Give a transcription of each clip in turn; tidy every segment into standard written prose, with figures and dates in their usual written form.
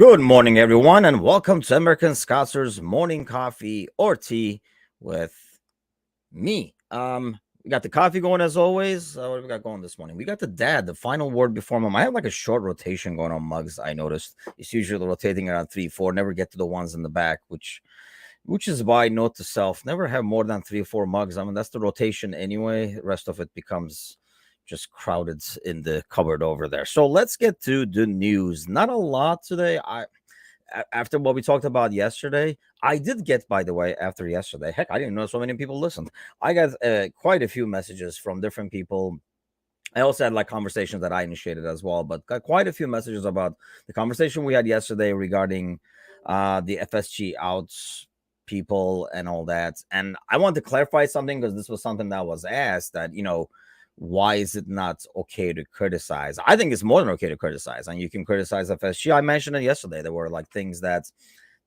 Good morning, everyone, and welcome to American Scouser's morning coffee or tea with me. We got the coffee going as always. What do we got going this morning? We got the final word before mom. I have like a short rotation going on mugs. I noticed it's usually rotating around 3, 4. Never get to the ones in the back, which is why note to self: never have more than 3 or 4 mugs. I mean, that's the rotation anyway. The rest of it becomes just crowded in the cupboard over there. So let's get to the news. Not a lot today. After what we talked about yesterday, I did get, by the way, after yesterday, heck, I didn't know so many people listened. I got quite a few messages from different people. I also had like conversations that I initiated as well, but got quite a few messages about the conversation we had yesterday regarding the FSG outs people and all that. And I want to clarify something because this was something that was asked that, why is it not okay to criticize? I think it's more than okay to criticize, and you can criticize FSG. I mentioned it yesterday. There were like things that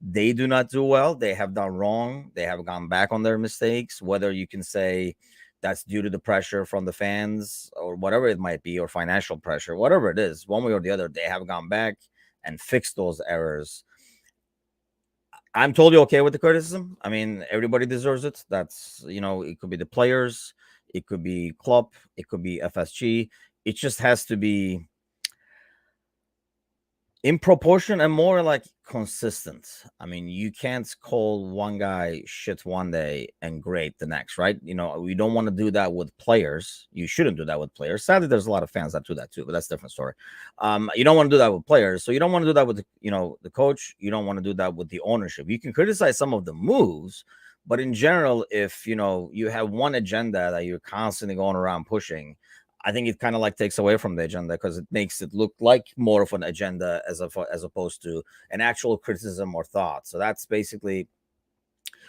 they do not do well, they have done wrong, they have gone back on their mistakes, whether you can say that's due to the pressure from the fans or whatever it might be, or financial pressure, whatever it is, one way or the other, they have gone back and fixed those errors. I'm totally okay with the criticism. I mean, everybody deserves it. That's, it could be the players, it could be club, it could be FSG. It just has to be in proportion and more like consistent. I mean, you can't call one guy shit one day and great the next, right? We don't want to do that with players. You shouldn't do that with players. Sadly, there's a lot of fans that do that too, but that's a different story. You don't want to do that with players, so you don't want to do that with the coach. You don't want to do that with the ownership. You can criticize some of the moves, but in general, if you have one agenda that you're constantly going around pushing, I think it kind of like takes away from the agenda because it makes it look like more of an agenda as opposed to an actual criticism or thought. So that's basically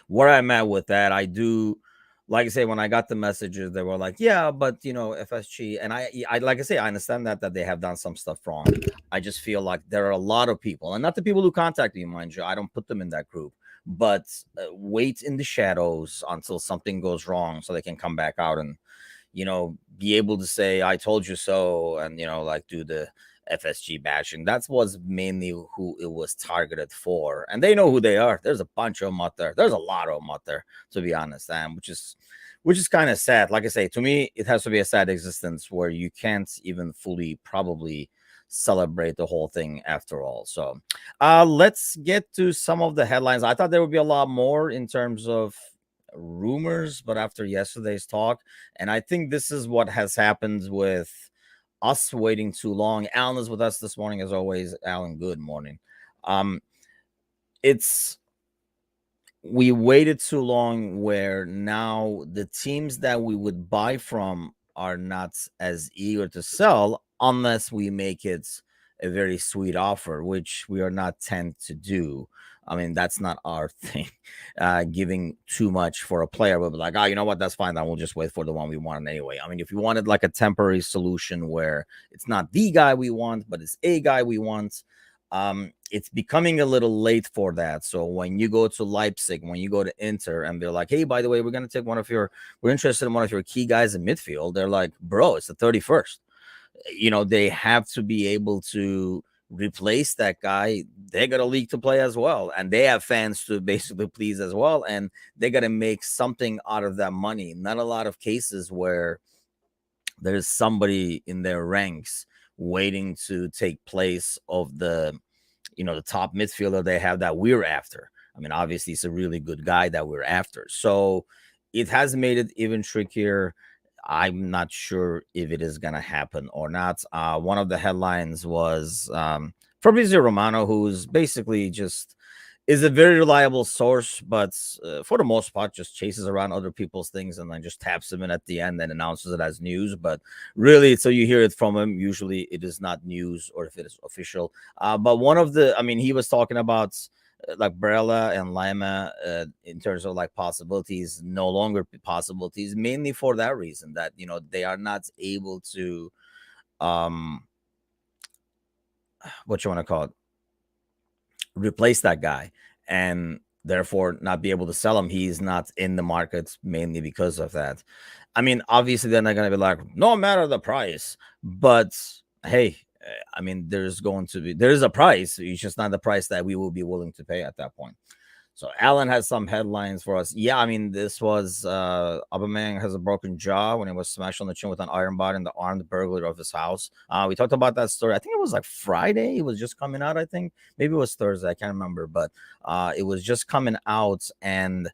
where I'm at with that. I do, like I say, when I got the messages, they were like, yeah, but FSG, and I like I say, I understand that they have done some stuff wrong. I just feel like there are a lot of people, and not the people who contact me, mind you, I don't put them in that group, but wait in the shadows until something goes wrong so they can come back out and be able to say, I told you so, and, like do the FSG bashing. That was mainly who it was targeted for. And they know who they are. There's a bunch of them out there. There's a lot of them out there, to be honest, and which is kind of sad. Like I say, to me, it has to be a sad existence where you can't even fully probably celebrate the whole thing after all. So let's get to some of the headlines. I thought there would be a lot more in terms of rumors, but after yesterday's talk, and I think this is what has happened with us waiting too long. Alan is with us this morning as always. Alan, good morning. It's we waited too long where now the teams that we would buy from are not as eager to sell unless we make it a very sweet offer, which we are not tend to do. I mean, that's not our thing. Giving too much for a player, we'll be like, oh, you know what? That's fine. Then we'll just wait for the one we want anyway. I mean, if you wanted like a temporary solution where it's not the guy we want, but it's a guy we want, it's becoming a little late for that. So when you go to Leipzig, when you go to Inter, and they're like, hey, by the way, we're interested in one of your key guys in midfield. They're like, bro, it's the 31st. They have to be able to replace that guy. They got a league to play as well, and they have fans to basically please as well, and they got to make something out of that money. Not a lot of cases where there's somebody in their ranks waiting to take place of the top midfielder they have that we're after. I mean, obviously it's a really good guy that we're after, so it has made it even trickier. I'm not sure if it is going to happen or not. One of the headlines was Fabrizio Romano, who's basically just is a very reliable source, but for the most part just chases around other people's things and then just taps them in at the end and announces it as news. But really, so you hear it from him, usually it is not news or if it is official. But he was talking about like Barella and Lima in terms of like possibilities, no longer possibilities, mainly for that reason that they are not able to what you want to call it, replace that guy, and therefore not be able to sell him. He's not in the market mainly because of that. I mean, obviously they're not going to be like, no matter the price, but hey, I mean, there is a price. It's just not the price that we will be willing to pay at that point. So Alan has some headlines for us. Yeah, I mean, this was Aubameyang has a broken jaw when he was smashed on the chin with an iron bar in the armed burglary of his house. We talked about that story. I think it was like Friday. It was just coming out. I think maybe it was Thursday. I can't remember, but it was just coming out, and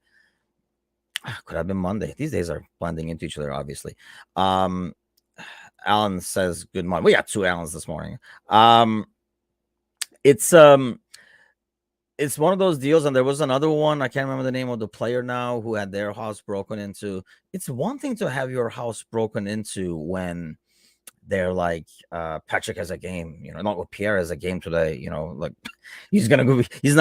could have been Monday. These days are blending into each other, obviously. Alan says good morning. We got two Allens this morning. It's one of those deals, and there was another one. I can't remember the name of the player now who had their house broken into. It's one thing to have your house broken into when they're like Patrick has a game, not with Pierre has a game today, like he's not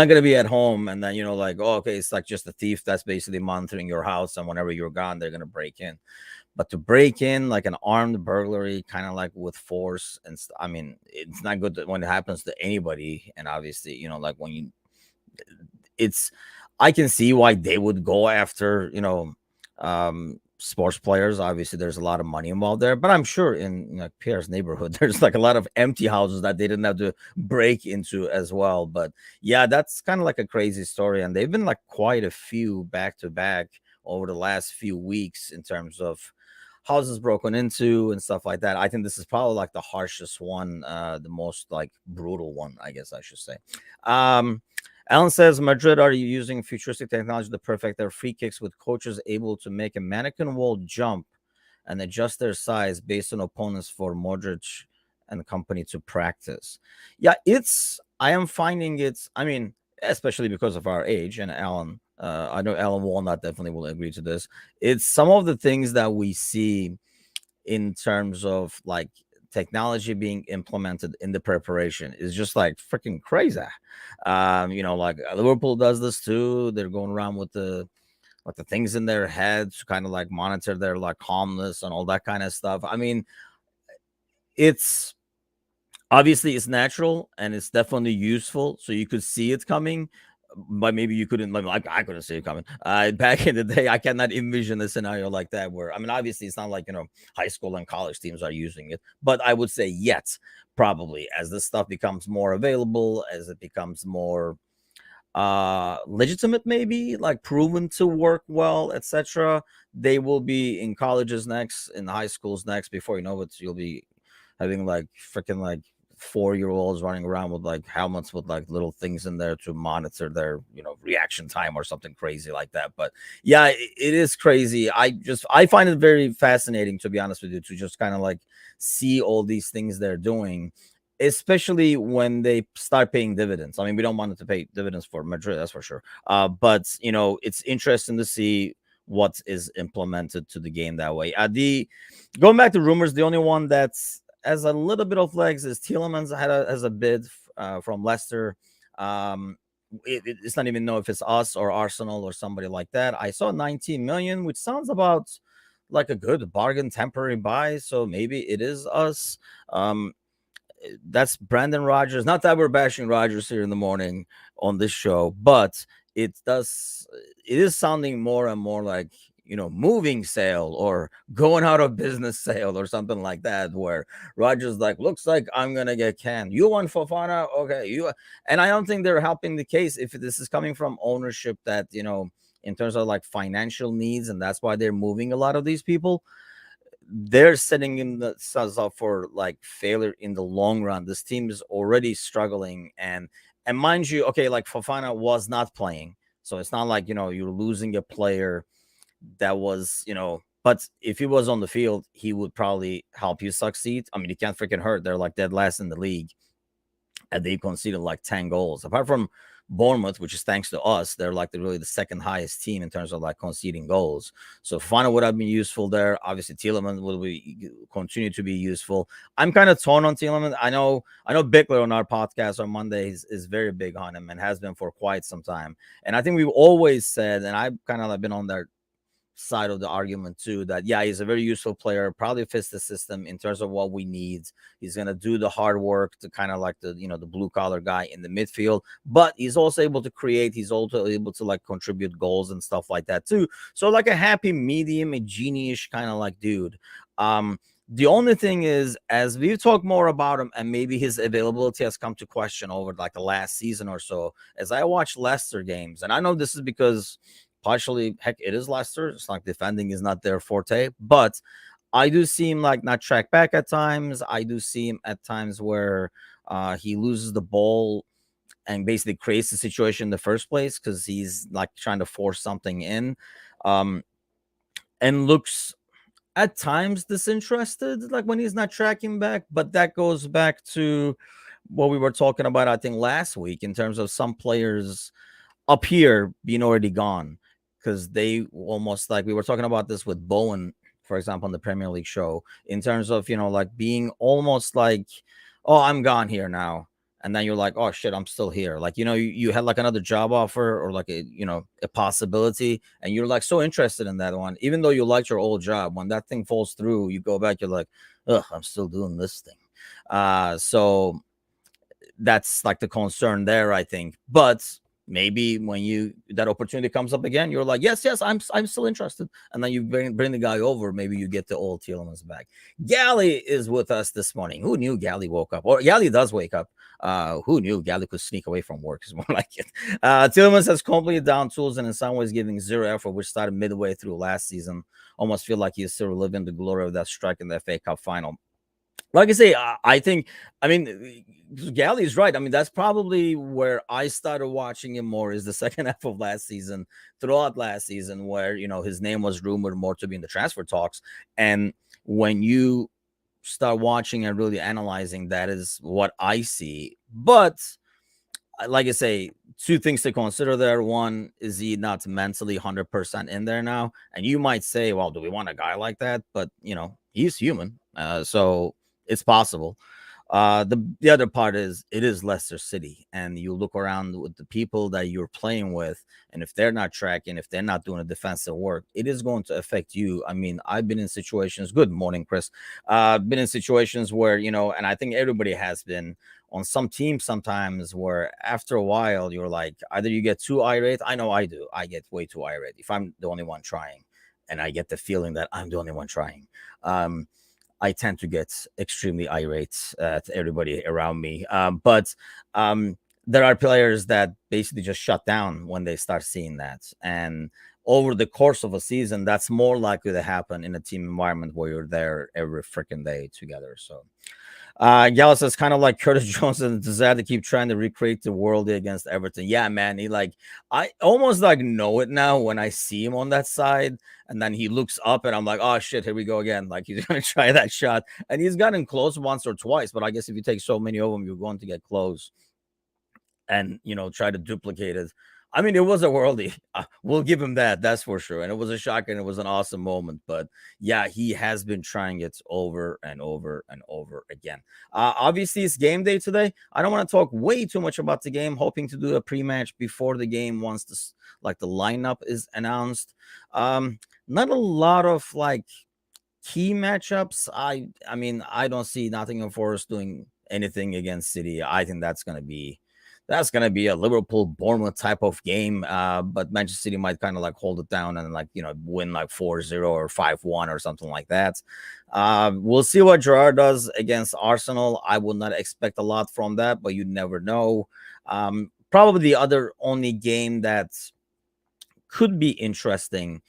gonna be at home, and then like, oh, okay, it's like just a thief that's basically monitoring your house, and whenever you're gone, they're gonna break in. But to break in like an armed burglary, kind of like with force and I mean, it's not good when it happens to anybody, and obviously, like when you, I can see why they would go after sports players. Obviously there's a lot of money involved there, but I'm sure in Pierre's neighborhood there's like a lot of empty houses that they didn't have to break into as well. But yeah, that's kind of like a crazy story, and they've been like quite a few back to back over the last few weeks in terms of houses broken into and stuff like that. I think this is probably like the harshest one, the most like brutal one, I guess I should say. Alan says, Madrid are using futuristic technology to perfect their free kicks, with coaches able to make a mannequin wall jump and adjust their size based on opponents for Modric and company to practice. Yeah, I am finding I mean, especially because of our age, and Alan, I know Alan Walnut definitely will agree to this. It's some of the things that we see in terms of like technology being implemented in the preparation is just like freaking crazy. Like Liverpool does this too. They're going around with the things in their heads to kind of like monitor their like calmness and all that kind of stuff. I mean, it's obviously it's natural and it's definitely useful, so you could see it coming, but maybe you couldn't. Like I couldn't see it coming. Back in the day, I cannot envision a scenario like that where, I mean, obviously it's not like high school and college teams are using it, but I would say yet probably as this stuff becomes more available, as it becomes more legitimate, maybe like proven to work well, etc., they will be in colleges next, in high schools next. Before you know it, you'll be having like freaking like 4-year-olds running around with like helmets with like little things in there to monitor their reaction time or something crazy like that. But yeah, it is crazy. I find it very fascinating, to be honest with you, to just kind of like see all these things they're doing, especially when they start paying dividends. I mean, we don't want it to pay dividends for Madrid, that's for sure. But it's interesting to see what is implemented to the game that way. The going back to rumors, the only one that's has a little bit of legs is Tielemans has a bid from Leicester. It's not even know if it's us or Arsenal or somebody like that. I saw 19 million, which sounds about like a good bargain, temporary buy. So maybe it is us. That's Brandon Rogers. Not that we're bashing Rogers here in the morning on this show, but it is sounding more and more like moving sale or going out of business sale or something like that, where Rogers like, looks like I'm gonna get canned. You want Fofana? Okay, and I don't think they're helping the case if this is coming from ownership that in terms of like financial needs, and that's why they're moving a lot of these people. They're setting themselves up for like failure in the long run. This team is already struggling, and mind you, okay, like Fofana was not playing, so it's not like you're losing a player that was but if he was on the field, he would probably help you succeed. I mean, you can't freaking hurt. They're like dead last in the league, and they conceded like 10 goals apart from Bournemouth, which is thanks to us. They're like really the second highest team in terms of like conceding goals. So Fana would have been useful there. Obviously, Tielemans will continue to be useful. I'm kind of torn on Tielemans. I know Bickler on our podcast on Monday is very big on him and has been for quite some time. And I think we've always said, and I've kind of like been on that side of the argument too, that yeah, he's a very useful player, probably fits the system in terms of what we need. He's going to do the hard work to kind of like the the blue collar guy in the midfield, but he's also able to create, he's also able to like contribute goals and stuff like that too. So like a happy medium, a genie-ish kind of like dude. The only thing is, as we've talked more about him, and maybe his availability has come to question over like the last season or so, as I watch Leicester games, and I know this is because partially, heck, it is Leicester. It's like defending is not their forte, but I do see him like not track back at times. I do see him at times where he loses the ball and basically creates the situation in the first place because he's like trying to force something in, um, and looks at times disinterested, like when he's not tracking back. But that goes back to what we were talking about, I think, last week in terms of some players up here being already gone because they almost like we were talking about this with Bowen, for example, on the Premier League show, in terms of, like being almost like, oh, I'm gone here now. And then you're like, oh shit, I'm still here. Like, you had like another job offer or like a possibility, and you're like so interested in that one, even though you liked your old job. When that thing falls through, you go back, you're like, ugh, I'm still doing this thing. So that's like the concern there, I think. But maybe when that opportunity comes up again, you're like, yes, I'm still interested, and then you bring the guy over. Maybe you get the old Tielemans back. Gally is with us this morning. Who knew Gally woke up? Or Gally does wake up. Who knew Gally could sneak away from work? Is more like it. Tielemans has completely down tools and in some ways giving zero effort, which started midway through last season. Almost feel like he's still living the glory of that strike in the FA Cup final. Like I say, I think, I mean, Gally is right. I mean, that's probably where I started watching him more, is the second half of last season, throughout last season, where, his name was rumored more to be in the transfer talks. And when you start watching and really analyzing, that is what I see. But like I say, two things to consider there. One, is he not mentally 100% in there now? And you might say, well, do we want a guy like that? But, he's human. So it's possible. The other part is, it is Leicester City, and you look around with the people that you're playing with, and if they're not tracking, if they're not doing the defensive work, it is going to affect you. I mean, I've been in situations. Good morning, Chris. Been in situations where, and I think everybody has been on some teams sometimes, where after a while you're like, either you get too irate. I know I do. I get way too irate if I'm the only one trying, and I get the feeling that I'm the only one trying. I tend to get extremely irate at everybody around me. But there are players that basically just shut down when they start seeing that. And over the course of a season, that's more likely to happen in a team environment where you're there every freaking day together. So Gala says, kind of like Curtis Jones and desire to keep trying to recreate the world against Everton. Yeah, man. I almost like know it now when I see him on that side, and then he looks up and I'm like, oh shit, here we go again. Like he's going to try that shot, and he's gotten close once or twice, but I guess if you take so many of them, you're going to get close and, try to duplicate it. I mean, it was a worldie. We'll give him that. That's for sure. And it was a shock, and it was an awesome moment. But yeah, he has been trying it over and over and over again. Obviously, it's game day today. I don't want to talk way too much about the game. Hoping to do a pre-match before the game once the lineup is announced. Not a lot of like key matchups. I mean, I don't see Nottingham Forest doing anything against City. I think that's gonna be a Liverpool Bournemouth type of game. But Manchester City might kind of like hold it down and like win like 4-0 or 5-1 or something like that. We'll see what Gerrard does against Arsenal. I will not expect a lot from that, but you never know. Probably the other only game that could be interesting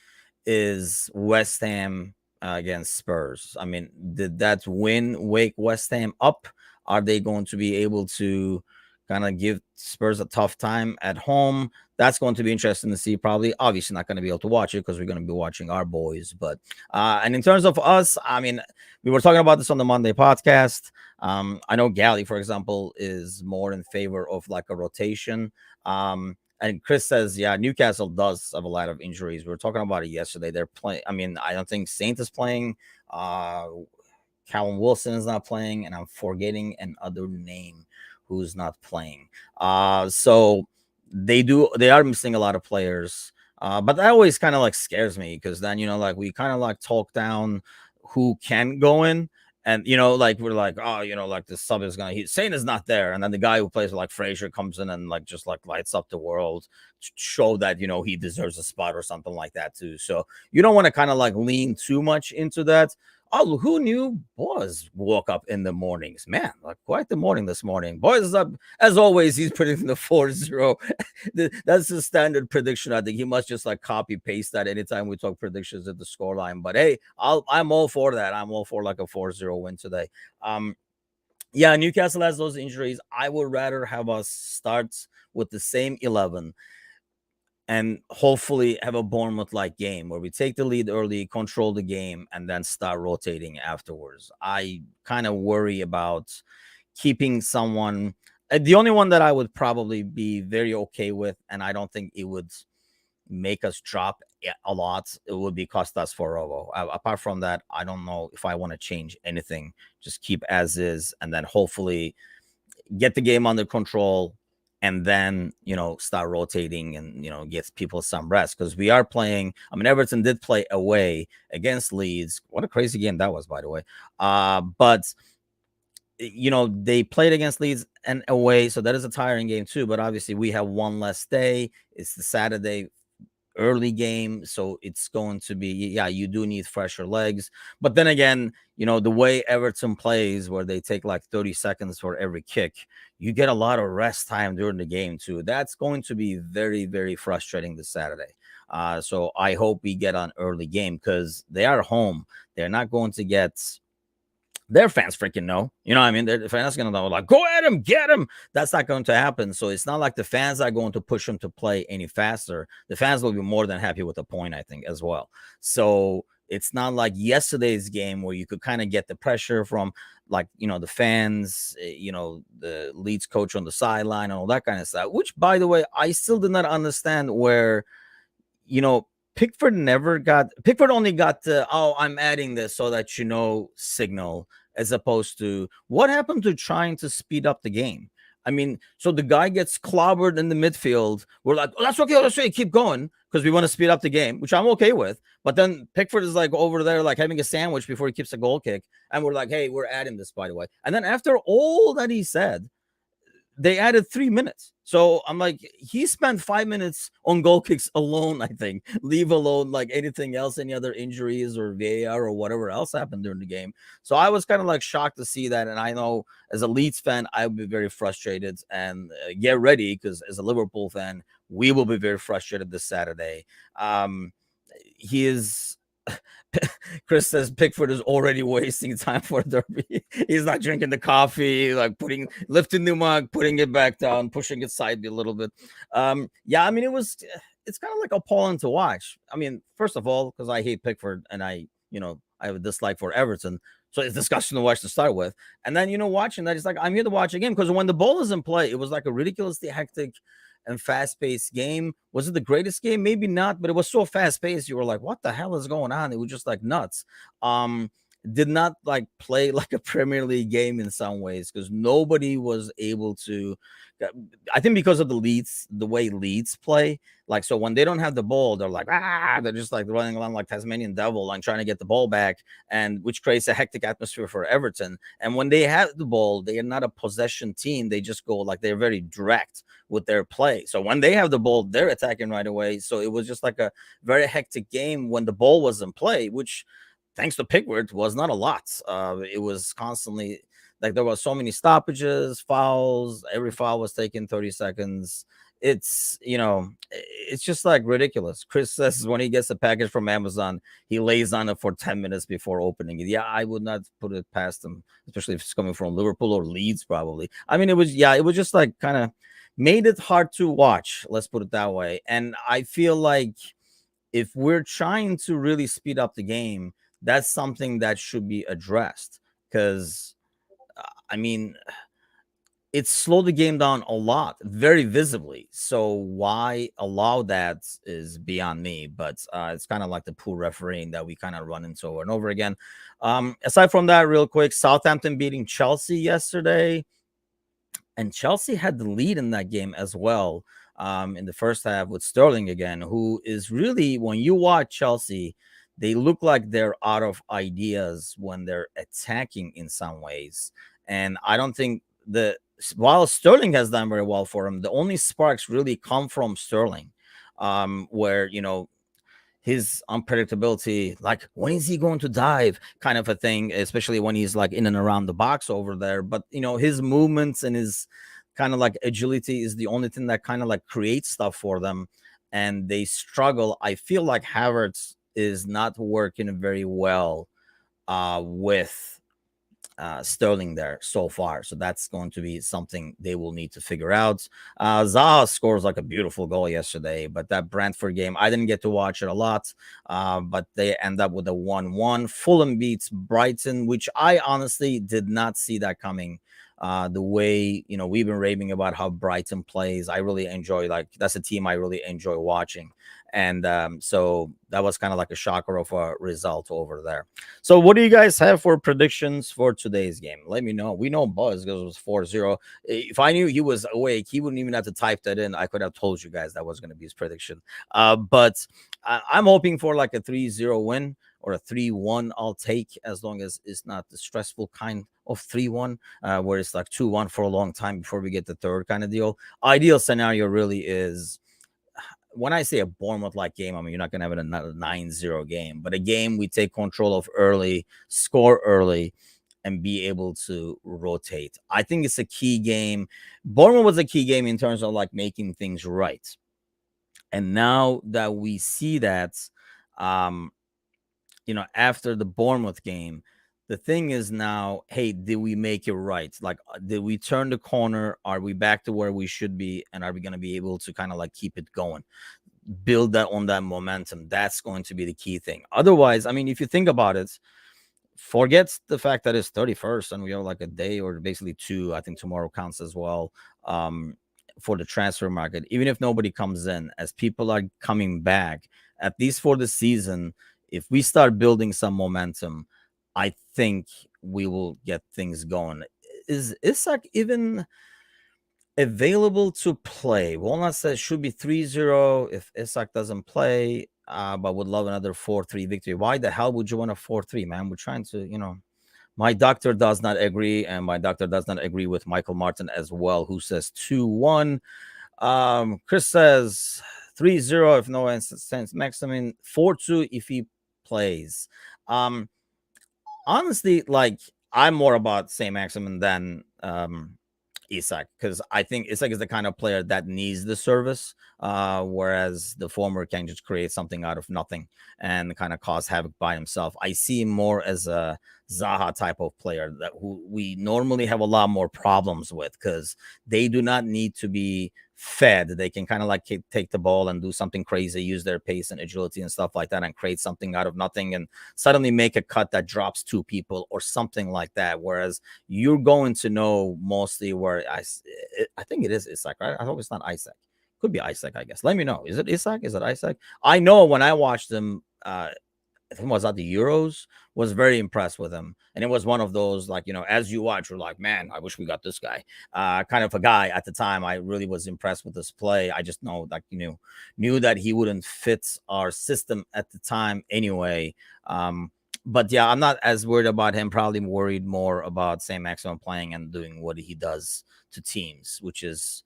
is West Ham against Spurs. I mean, did that win wake West Ham up? Are they going to be able to kind of give Spurs a tough time at home? That's going to be interesting to see. Probably, obviously, not going to be able to watch it because we're going to be watching our boys. But and in terms of us, I mean, we were talking about this on the Monday podcast. I know Gally, for example, is more in favor of like a rotation. And Chris says, yeah, Newcastle does have a lot of injuries. We were talking about it yesterday. They're playing. I mean, I don't think Saint is playing. Callum Wilson is not playing, and I'm forgetting another name who's not playing. So they are missing a lot of players. But that always kind of like scares me because then, like we kind of like talk down who can go in. And, like we're like, oh, like the sub is going to, Saint is not there. And then the guy who plays like Frazier comes in and like just like lights up the world to show that, he deserves a spot or something like that too. So you don't want to kind of like lean too much into that. Oh, who knew boys woke up in the mornings? Man, like quite the morning this morning. Boys is up as always. He's predicting the 4-0. That's the standard prediction. I think he must just like copy paste that anytime we talk predictions at the scoreline. But hey, I'm all for that. I'm all for like a 4-0 win today. Yeah, Newcastle has those injuries. I would rather have us start with the same 11 and hopefully have a Bournemouth like game where we take the lead early, control the game, and then start rotating afterwards. I kind of worry about keeping someone. The only one that I would probably be very okay with, and I don't think it would make us drop a lot, it would be Costas Forovo. Apart from that, I don't know if I want to change anything. Just keep as is, and then hopefully get the game under control, and then start rotating and get people some rest, because we are playing. I mean, Everton did play away against Leeds. What a crazy game that was, by the way. But they played against Leeds and away, so that is a tiring game too. But obviously we have one less day. It's the Saturday early game, so it's going to be, yeah, you do need fresher legs. But then again, the way Everton plays, where they take like 30 seconds for every kick, you get a lot of rest time during the game too. That's going to be very, very frustrating this Saturday. So I hope we get an early game, because they are home. They're not going to get their fans freaking know. You know what I mean? The fans are going to know, like, go at him, get him. That's not going to happen. So it's not like the fans are going to push them to play any faster. The fans will be more than happy with the point, I think, as well. So it's not like yesterday's game where you could kind of get the pressure from, like, the fans, the Leeds coach on the sideline and all that kind of stuff, which, by the way, I still did not understand where, Pickford only got the, oh, I'm adding this so that signal, as opposed to what happened to trying to speed up the game. I mean, so the guy gets clobbered in the midfield. We're like, oh, that's okay, keep going, because we want to speed up the game, which I'm okay with. But then Pickford is like over there, like having a sandwich before he keeps a goal kick. And we're like, hey, we're adding this, by the way. And then after all that he said, they added 3 minutes. So I'm like, he spent 5 minutes on goal kicks alone, I think. Leave alone like anything else, any other injuries or VAR or whatever else happened during the game. So I was kind of like shocked to see that. And I know as a Leeds fan, I would be very frustrated, and get ready, because as a Liverpool fan, we will be very frustrated this Saturday. He is Chris says Pickford is already wasting time for derby. He's not drinking the coffee, like lifting the mug, putting it back down, pushing it side a little bit. Yeah, I mean, it's kind of like appalling to watch. I mean, first of all, because I hate Pickford, and I have a dislike for Everton. So it's disgusting to watch to start with. And then, watching that, it's like, I'm here to watch a game, because when the ball is in play, it was like a ridiculously hectic and fast-paced game. Was it the greatest game? Maybe not, but it was so fast-paced. You were like, what the hell is going on? It was just like nuts. Did not like play like a Premier League game in some ways, because nobody was able to. I think because of the way Leeds play. Like, so when they don't have the ball, they're like, they're just like running along like Tasmanian devil, like trying to get the ball back, and which creates a hectic atmosphere for Everton. And when they have the ball, they are not a possession team. They just go like, they're very direct with their play. So when they have the ball, they're attacking right away. So it was just like a very hectic game when the ball was in play, which, thanks to Pickford, was not a lot. It was constantly like, there were so many stoppages, fouls. Every foul was taken 30 seconds. It's it's just like ridiculous. Chris says when he gets a package from Amazon, he lays on it for 10 minutes before opening it. Yeah, I would not put it past him, especially if it's coming from Liverpool or Leeds, probably. I mean, it was just like kind of made it hard to watch. Let's put it that way. And I feel like if we're trying to really speed up the game, that's something that should be addressed, because I mean, it slowed the game down a lot, very visibly. So why allow that is beyond me. But it's kind of like the poor refereeing that we kind of run into over and over again. Aside from that, real quick, Southampton beating Chelsea yesterday, and Chelsea had the lead in that game as well, in the first half, with Sterling again, who is really, when you watch Chelsea, they look like they're out of ideas when they're attacking in some ways. And I don't think while Sterling has done very well for him, the only sparks really come from Sterling, where his unpredictability, like when is he going to dive, kind of a thing, especially when he's like in and around the box over there. But his movements and his kind of like agility is the only thing that kind of like creates stuff for them, and they struggle. I feel like Havertz is not working very well with Sterling there so far. So that's going to be something they will need to figure out. Zaha scores like a beautiful goal yesterday, but that Brentford game, I didn't get to watch it a lot, but they end up with a 1-1. Fulham beats Brighton, which I honestly did not see that coming. The way, we've been raving about how Brighton plays. I really enjoy, like, that's a team I really enjoy watching. And so that was kind of like a shocker of a result over there. So what do you guys have for predictions for today's game? Let me know. We know Buzz because it was 4-0. If I knew he was awake, he wouldn't even have to type that in. I could have told you guys that was going to be his prediction. But I'm hoping for like a 3-0 win or a 3-1. I'll take, as long as it's not the stressful kind of 3-1, where it's like 2-1 for a long time before we get the third kind of deal. Ideal scenario really is, when I say a Bournemouth-like game, I mean, you're not going to have another 9-0 game, but a game we take control of early, score early, and be able to rotate. I think it's a key game. Bournemouth was a key game in terms of like making things right. And now that we see that, after the Bournemouth game, the thing is now, hey, did we make it right? Like, did we turn the corner? Are we back to where we should be? And are we going to be able to kind of like keep it going? Build that on that momentum. That's going to be the key thing. Otherwise, I mean, if you think about it, forget the fact that it's 31st and we have like a day or basically two. I think tomorrow counts as well, for the transfer market. Even if nobody comes in, as people are coming back, at least for the season, if we start building some momentum, I think we will get things going. Is Isak even available to play? Walnut says should be 3-0 if Isak doesn't play, but would love another 4-3 victory. Why the hell would you want a 4-3, man? We're trying to, my doctor does not agree, and my doctor does not agree with Michael Martin as well, who says 2-1. Chris says 3-0 if no one sends Maximin, 4-2 if he plays. Honestly, like, I'm more about Saint Maximin than Isak, because I think Isak is the kind of player that needs the service, whereas the former can just create something out of nothing and kind of cause havoc by himself. I see him more as a Zaha type of player that who we normally have a lot more problems with, because they do not need to be fed. They can kind of like take the ball and do something crazy, use their pace and agility and stuff like that, and create something out of nothing and suddenly make a cut that drops two people or something like that. Whereas you're going to know mostly where I think it is Isak, right? I hope it's not Isaac. Could be Isaac, I guess. Let me know. Is it Isak? Is it Isaac? I know when I watched him, I think it was at the Euros, was very impressed with him. And it was one of those, like, as you watch, you're like, man, I wish we got this guy. Kind of a guy at the time. I really was impressed with his play. I just know, like, knew that he wouldn't fit our system at the time anyway. But yeah, I'm not as worried about him. Probably worried more about Saint Maximin playing and doing what he does to teams, which is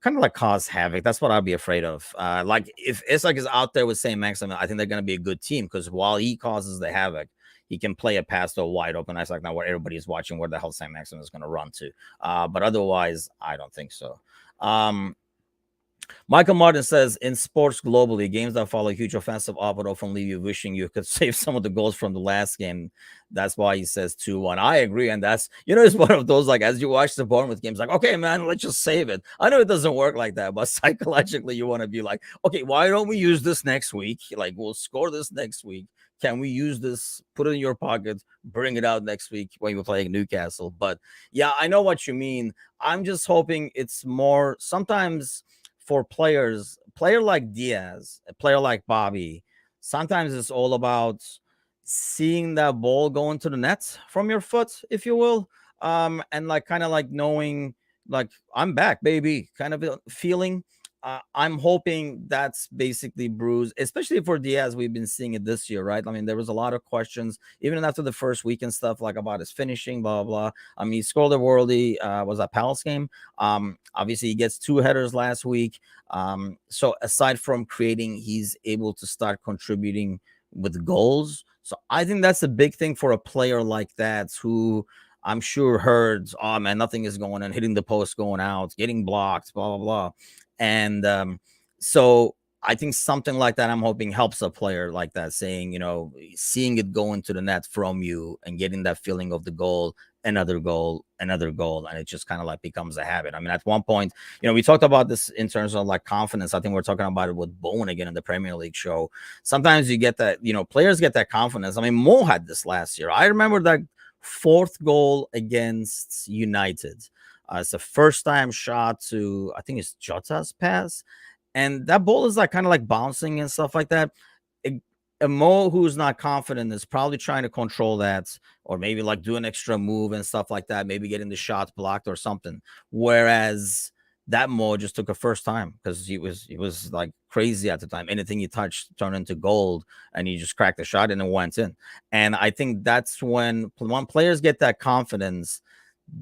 kind of like cause havoc. That's what I'd be afraid of. Like, if Isak is out there with Saint Maximin, I think they're going to be a good team, because while he causes the havoc, he can play a pass to a wide open. That's like now where everybody's watching where the hell Saint Maximin is going to run to. But otherwise, I don't think so. Michael Martin says, in sports globally, games that follow huge offensive output often leave you wishing you could save some of the goals from the last game. That's why he says 2-1. I agree. And that's, it's one of those, like, as you watch the Bournemouth games, like, okay, man, let's just save it. I know it doesn't work like that, but psychologically, you want to be like, okay, why don't we use this next week? Like, we'll score this next week. Can we use this? Put it in your pocket, bring it out next week when you're playing Newcastle. But yeah, I know what you mean. I'm just hoping it's more sometimes for player like Diaz, a player like Bobby. Sometimes it's all about seeing that ball go into the net from your foot, if you will. And like kind of like knowing, like, I'm back, baby, kind of a feeling. I'm hoping that's basically bruised, especially for Diaz. We've been seeing it this year, right? I mean, there was a lot of questions even after the first week and stuff, like about his finishing, blah blah blah. I mean, he scored a worldie. Was that Palace game? Obviously, he gets two headers last week. So aside from creating, he's able to start contributing with goals. So I think that's a big thing for a player like that who I'm sure heard, oh man, nothing is going on, hitting the post, going out, getting blocked, blah blah blah. And so I think something like that, I'm hoping helps a player like that, saying, seeing it go into the net from you and getting that feeling of the goal, another goal, another goal. And it just kind of like becomes a habit. I mean, at one point, we talked about this in terms of like confidence. I think we're talking about it with Bowen again in the Premier League show. Sometimes you get that, players get that confidence. I mean, Mo had this last year. I remember that fourth goal against United. It's a first time shot to, I think it's Jota's pass. And that ball is like kind of like bouncing and stuff like that. A Mo who's not confident is probably trying to control that, or maybe like do an extra move and stuff like that, maybe getting the shot blocked or something. Whereas that Mo just took a first time because he was like crazy at the time. Anything he touched turned into gold, and he just cracked the shot and it went in. And I think that's when players get that confidence,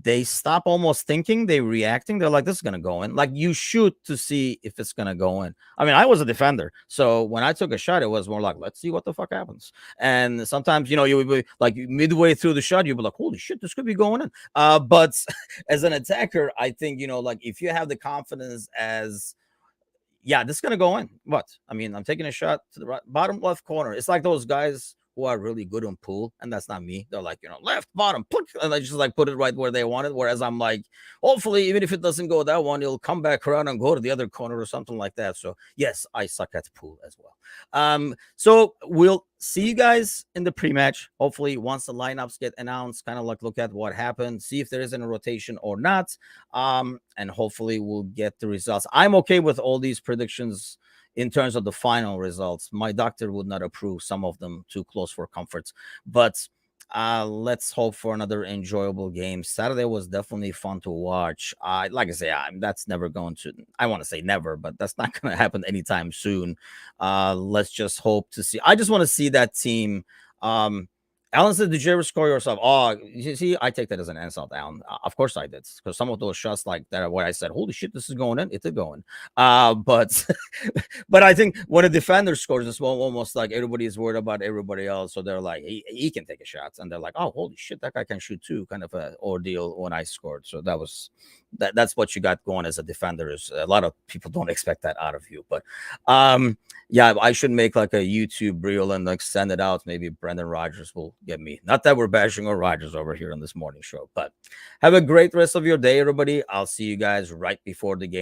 they stop almost thinking, they reacting. They're like, this is gonna go in. Like, you shoot to see if it's gonna go in. I mean, I was a defender, so when I took a shot, it was more like, let's see what the fuck happens. And sometimes, you would be like midway through the shot, you'd be like, holy shit, this could be going in. But as an attacker, I think, like if you have the confidence as, yeah, this is gonna go in. What? I mean, I'm taking a shot to the bottom left corner. It's like those guys who are really good on pool, and that's not me. They're like, left bottom, and I just like put it right where they want it. Whereas I'm like, hopefully, even if it doesn't go that one, it'll come back around and go to the other corner or something like that. So yes, I suck at pool as well. So we'll see you guys in the pre-match. Hopefully, once the lineups get announced, kind of like look at what happened, see if there is a rotation or not. And hopefully we'll get the results. I'm okay with all these predictions in terms of the final results. My doctor would not approve some of them, too close for comfort. But let's hope for another enjoyable game. Saturday was definitely fun to watch. Like I say, that's never going to, I want to say never, but that's not going to happen anytime soon. Let's just hope to see. I just want to see that team. Alan said, did you ever score yourself? Oh, you see, I take that as an insult, Alan. Of course I did, because some of those shots like that, where I said, holy shit, this is going in, it did go in. But but I think when a defender scores this one, almost like everybody is worried about everybody else. So they're like, he can take a shot. And they're like, oh, holy shit, that guy can shoot too. Kind of an ordeal when I scored. So that's what you got going as a defender. Is a lot of people don't expect that out of you. But yeah, I should make like a YouTube reel and like send it out. Maybe Brendan Rodgers will get me. Not that we're bashing on Rodgers over here on this morning show, but have a great rest of your day, everybody. I'll see you guys right before the game.